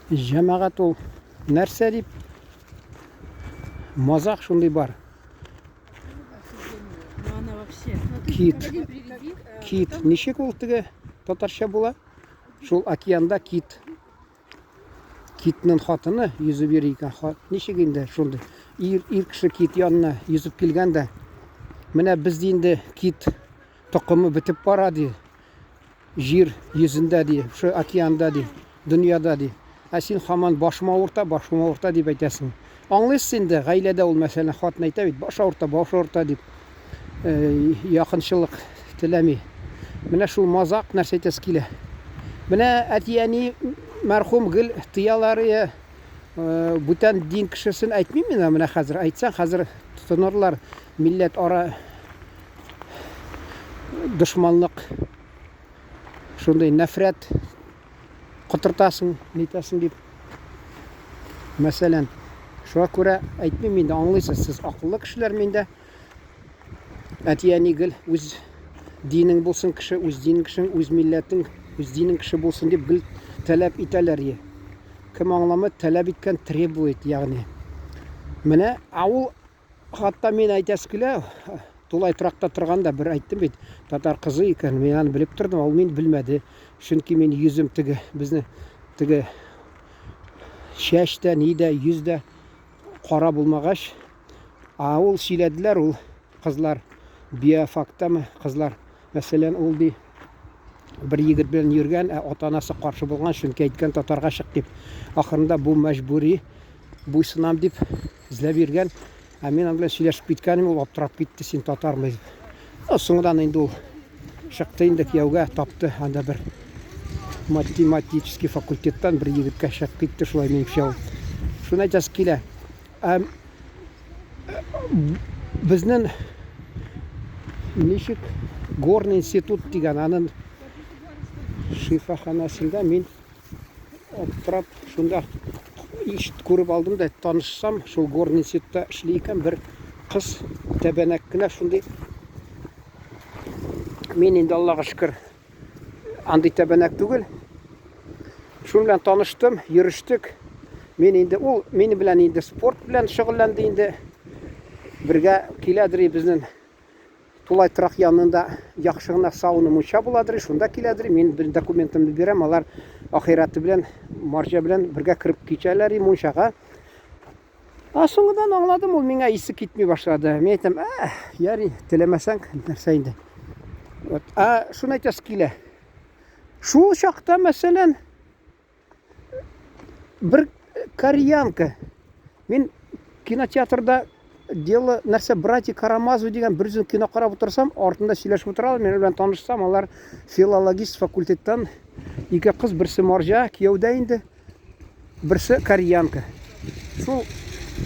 Жамағат ол нәрсе деп мазақ шундай бар. Кит. Кит. Нешек ол тігі татарша бола? Шул океанда кит. Китнің хатыны yüzü бер екен. Нешек енді шундай. Ир кіші кит янына yüzіп келгенде. Міне бізде енді кит тұқымы бітіп барады. Жер yüzінде де, шу океанда де, дүнияда де. Сен хаман башыма ауырта деп айтасың. Аңлайсың енді ғаиләдә ул мәсәлән хатын айта бит, баш ауырта деп якынчылык теләми. Менә шул мазак нәрсә әйтәсе килә. Менә әтияни мәрхүм гел тыялары бүтән дин кешесен әйтмим менә хәзер. Әйтсәң хәзер тотынырлар милләт ара дошманлык, шундай нәфрәт кытыртасың, нитәсең дип. Мәсәлән, шуңа күрә әйтмим инде, аңлыйсыз, сез акыллы кешеләр миндә. Әтияни гел үз динең булсын кеше, үз динең кешең, үз милләтең, үз динең кеше булсын дип гел таләп итәләр. Кем аңламый, таләп иткән требует, ягъни. Менә ул хатта мен әйтәсе килә, тулай торакта торганда бер әйттем бит, татар кызы икән, мен аны белеп тордым, ул мин белмәде. Чөнки мен yüzем теге, безне теге чәчтә, нидә, yüздә кара булмагач, ул сөйләделәр, ул кызлар биофактамы, кызлар. Мәсәлән, ул ди бер егет белән йөргән, ата-анасы каршы булган, чөнки әйткән татарга чык дип. Ахырында бу мәҗбүри буйсынам дип эзләп йөргән. Мен аны белән сөйләшеп киткәнем, ул аптырап китте, син татармы дип. Соңдан инде ул чыкты инде кияүгә, тапты, анда бер математический факультеттан бер егеткә чыгып китте, шулай минемчә ул. Шуны әйтәсе килә. Безнең ничек горный институт дигән, аның шифаханасында мин аптырап, шунда ишт күреп алдым да, танышсам, шул горный институтта эшли икән бер кыз тәбәнәк кенә шундый. Мин инде Аллага шөкер андый тәбәнәк түгел. Шул белән таныштым, йөрүштек. Мен инде ул мине белән инде спорт белән шөгыльләнде инде. Бергә киләдер безнең Тулай торак янында яхшы гына сауна мунча буладыр, шунда киләдер. Мин бер документымны бирәм, алар ахираты белән, марҗа белән бергә кирип кичәләр мунчага. Соңыннан аңладым, ул миңа исе китми башлады. Мен әйтәм, яри, теләмәсәң нәрсә инде. Шуны әйтәсе килә. Шул чакта мәсәлән бер кореянка. Мин кинотеатрда дело нәрсә братья Карамазов дигән бер үзен кино карап утырсам, артында сөйләшеп утыралар, мен белән танышсам, алар филологист факультеттан ике кыз, берсе марҗа, кияүдә инде, берсе кореянка. Шул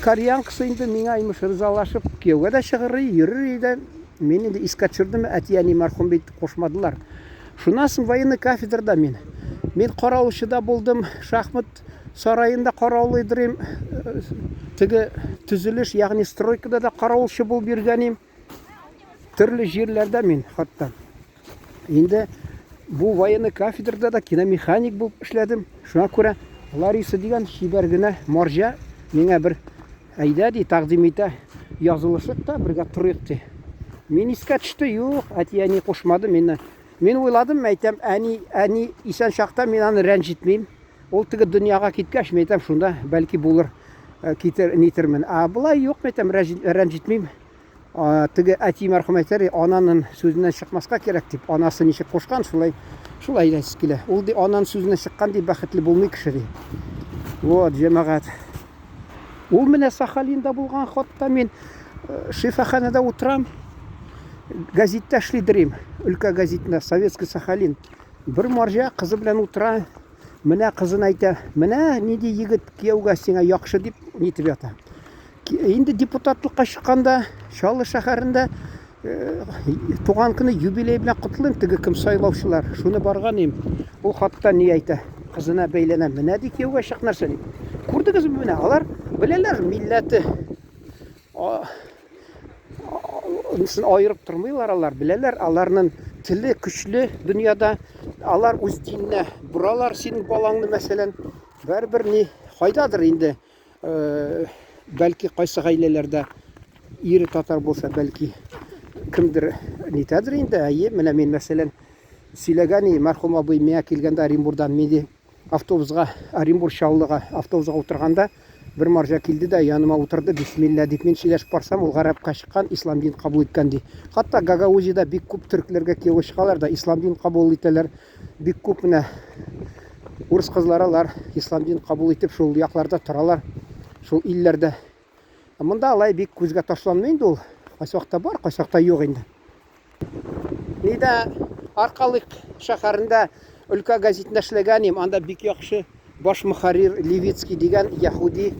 кореянкасы инде миңа имеш ризалашып, кияүгә дә чыгыр, йөрер иде. Мен инде искә төшердем, әтияни мәрхүм бит кушмадылар. Шуннан соң военный кафедрада мен караучыда булдым, шахмат сарайында караулыйдырым, теге төзелеш, ягъни стройкада да караучы булып йөргәнем. Төрле җирләрдә мен хатта. Инде бу военный кафедрада да киномеханик булып эшләдем. Шуңа күрә Лариса дигән шибәр генә марҗа миңа бер әйдә ди, тәкъдим итә, язылышып та бергә торыйк ди. Мен искә төште, юк, әтияни кушмады мине. Мен уйладым, әйтәм, әни исән чакта мен аны рәнҗитмим. Ул теге дөньяга киткәч, мен әйтәм, шунда бәлки булыр, нитермен. Булай юк, әйтәм, рәнҗитмим. Теге әти мәрхүм әйтер, ананың сүзеннән чыкмаска кирәк дип, анасы ничек кушкан, шулай әйтәсе килә. Ул ди ананың сүзеннән чыккан дип бәхетле булмый кеше ди. Вот, җәмәгать. Ул менә Сахалинда булган хатта мен шифаханада утырам. Газетта эшлидерим, өлкә газетында, Советский Сахалин. Бер марҗа кызы белән утыра. Менә кызын әйтә, менә ниди егет кияүгә сиңа яхшы дип нитеп ята. Инде депутатлыкка чыкканда, Чаллы шәһәрендә туган көне юбилей белән котлыйм, теге кем сайлаучылар. Шуны барган им. Ул хатта ни әйтә? Кызына бәйләнә, менә ди кияүгә чык нәрсә дип. Күрдегезме менә? Алар беләләр милләте. Нысын айырып тормыйлар, алар беләләр, аларның теле көчле дөньяда, алар үз диненә буралар синең балаңны мәсәлән. Бәрбір не кайдадыр инде бәлки кайсы гаиләләрдә ире татар булса, бәлки кемдер нитәдер инде. Әйе, менә мин мәсәлән сөйләгән мәрхүм абый миңа килгәндә Оренбурдан мине автобусга, Оренбур Чаллыга автобусга утырганда бер марҗа килде дә яныма утырды. Бисмилла дип мин сөйләшеп барсам, ул гарәпкә чыккан, ислам дин кабул иткән ди. Хатта Гагаузида бик күп төркләргә кияүгә чыгалар да ислам дин кабул итәләр. Бик күп менә урыс кызларалар ислам дин кабул итеп шул якларда торалар, шул илләрдә. Монда алай бик күзгә ташланмый инде ул. Кайсы вакытта бар, кайсы вакытта юк инде. Нидә Аркалык шәһәрендә өлкә газетында эшләгәнем, анда бик яхшы баш мөхәррир Левицкий дигән яһуди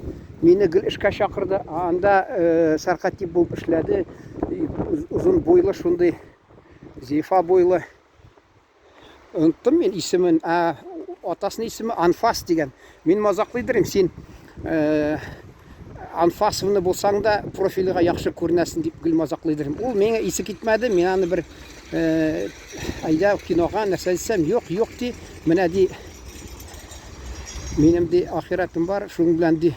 мине гел эшкә чакырды. Анда сәркатип булып эшләде. Узын буйлы шундый зифа буйлы. Оныттым мин исемен, атасының исеме Анфас дигән. Мин мазаклый идем, син Анфасовны булсаң да профилига яхшы күренәсең дип гел мазаклый идем. Ул миңа исе китмәде. Мин аны бер айда кинога нәрсә дисәм, юк ди, менә ди минем ди ахиратым бар, шуның белән ди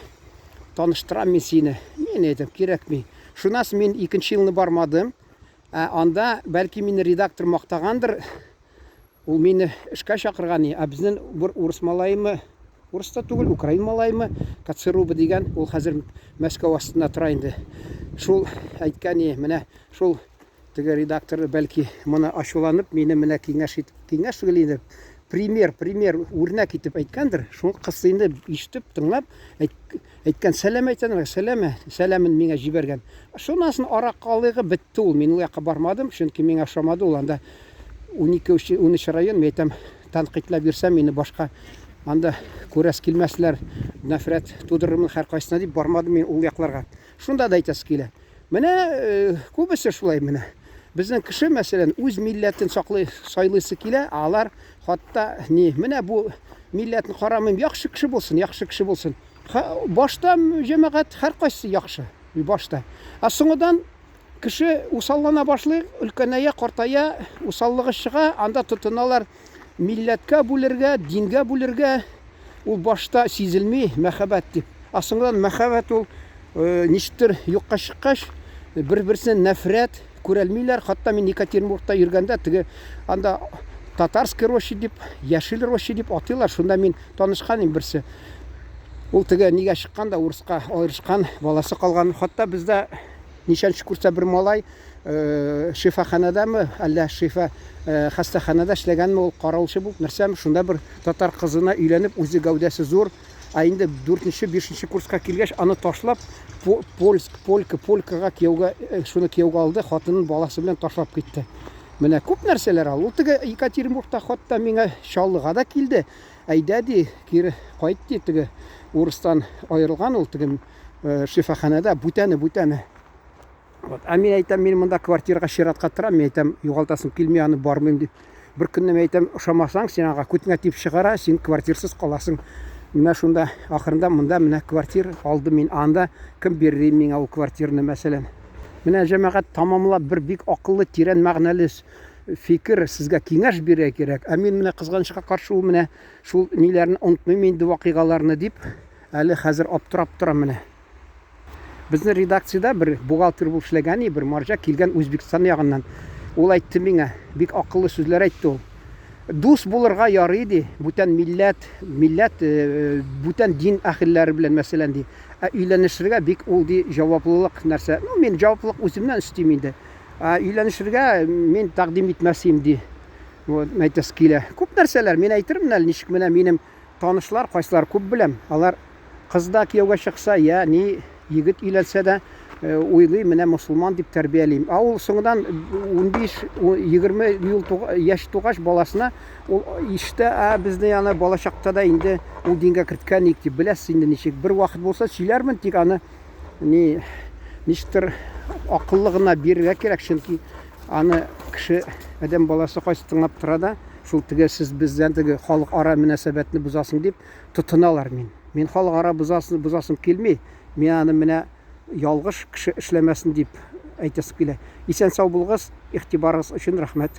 таныштырам мин сине. Мин әйтәм, кирәкми. Шуннан мин 2нче елны бармадым. Анда бәлки мине редактор мактагандыр. Ул мине эшкә чакырган, безнең бер урыс малайымы, урыс та түгел, украин малайымы, Кацеруба дигән, ул хәзер Мәскәү астында тора инде. Шул әйткән, менә шул теге редактор бәлки моны ачуланып, мине менә киңәш түгел инде. Пример үрнәк итеп әйткәндер. Шуны кыз инде ишетеп, тыңлап, әйткән сәлам әйтән, сәламын миңа җибәргән. Шуннан аракалыгы бетте ул. Мин ул якка бармадым, чөнки миңа ошамады ул. Анда 12-13 район, мен әйтәм, танкыйтьләп бирсәм, мине башка анда күрәс килмәсләр, нәфрәт тудырырмын һәркайсына дип бармадым мин ул якларга. Шунда да әйтәсе килә. Менә күбесе шулай менә. Безнең кеше мәсәлән үз милләтен сайлыйсы килә, алар хатта менә бу милләтне карамыйм, яхшы кеше булсын. Башта җәмәгать һәркайсы яхшы, башта. Соңыдан кеше усаллана башлый, өлкәнәя, картая, усаллыгы чыга, анда тотыналар милләткә бүләргә, дингә бүләргә. Ул башта сизелми мәхәббәт дип. Соңыдан мәхәббәт ул ништер юкка чыккач, бер-берсен нәфрәт күрәлмиләр. Хатта мин Екатеринбургта йөргәндә теге анда татарский роща дип, яшел роща дип атыйлар. Шунда мин танышкан берсе. Ул теге нигә чыкканда урыска аерышкан, баласы калган. Хатта бездә нишәнче курста бер малай шифаханадамы, әллә хастаханада эшләгәнме, ул караучы булып, нәрсәме, шунда бер татар кызына өйләнеп, үзе гәүдәсе зур. Инде 4-5 курска килгәч, аны ташлап, полкага кияүгә, шуны кияүгә алды, хатынын баласы белән ташлап китте. Менә күп нәрсәләр ал. Ул теге Екатеринбургта хатта миңа Чаллыга да килде. Әйдә ди, кире кайт ди, теге урыстан аерылган ул теге шифаханада бүтәне. Мин әйтәм, мин монда квартирага чиратка торам, мин әйтәм, югалтасым килми, аны бармыйм дип. Бер көнне мин әйтәм, ошамасаң, син ага күтеңә тип чыгара, син квартирсыз каласың. Менә шунда ахырында монда менә квартира алды мин. Анда кем бирер миңа ул квартираны мәсәлән. Менә җәмәгать тамамлап бер бик акыллы, тирән мәгънәле фикер сезгә киңәш бирә кирәк. Мин менә кызганычка каршы ул менә шул ниләрне онытмыйм инде, вакыйгаларны дип, әле хәзер аптырап торам менә. Безнең редакциядә бер бухгалтер булып эшләгән, бер марҗа килгән Үзбекстан ягыннан. Ул әйтте миңа, бик акыллы сүзләр әйтте ул. Дус булырга ярый ди, бүтән милләт, бүтән дин әһелләре белән мәсәлән ди. Өйләнешергә бик ул ди җаваплылык нәрсә. Мин җаваплылык үземнән үстим инде. Өйләнешергә мин тәкъдим итмәсим ди. Әйтәсе килә. Күп нәрсәләр мин әйтермен әле, ничек менә минем танышлар, кайсылар күп беләм. Алар кызда кияүгә чыкса, егет өйләнсә дә уйлый, менә мусулман дип тәрбиялим. Ул соңыдан 15-20 яшь тугач баласына ул иштә, безне яна балачакта да инде ул дингә керткән ик дип беләсез инде ничек. Бер вакыт булса сөйләрмен, тик аны ништер акыллы гына бирергә кирәк, чөнки аны кеше адәм баласы кайсы тыңлап тора да, шул теге сез бездән теге халык ара мөнәсәбәтне бузасың дип тотыналар мин. Мин халык ара бузасым килми. Мин аны менә ялгыш кеше эшләмәсен дип әйтәсе килә. Исән сау булыгыз, игътибарыгыз өчен рәхмәт.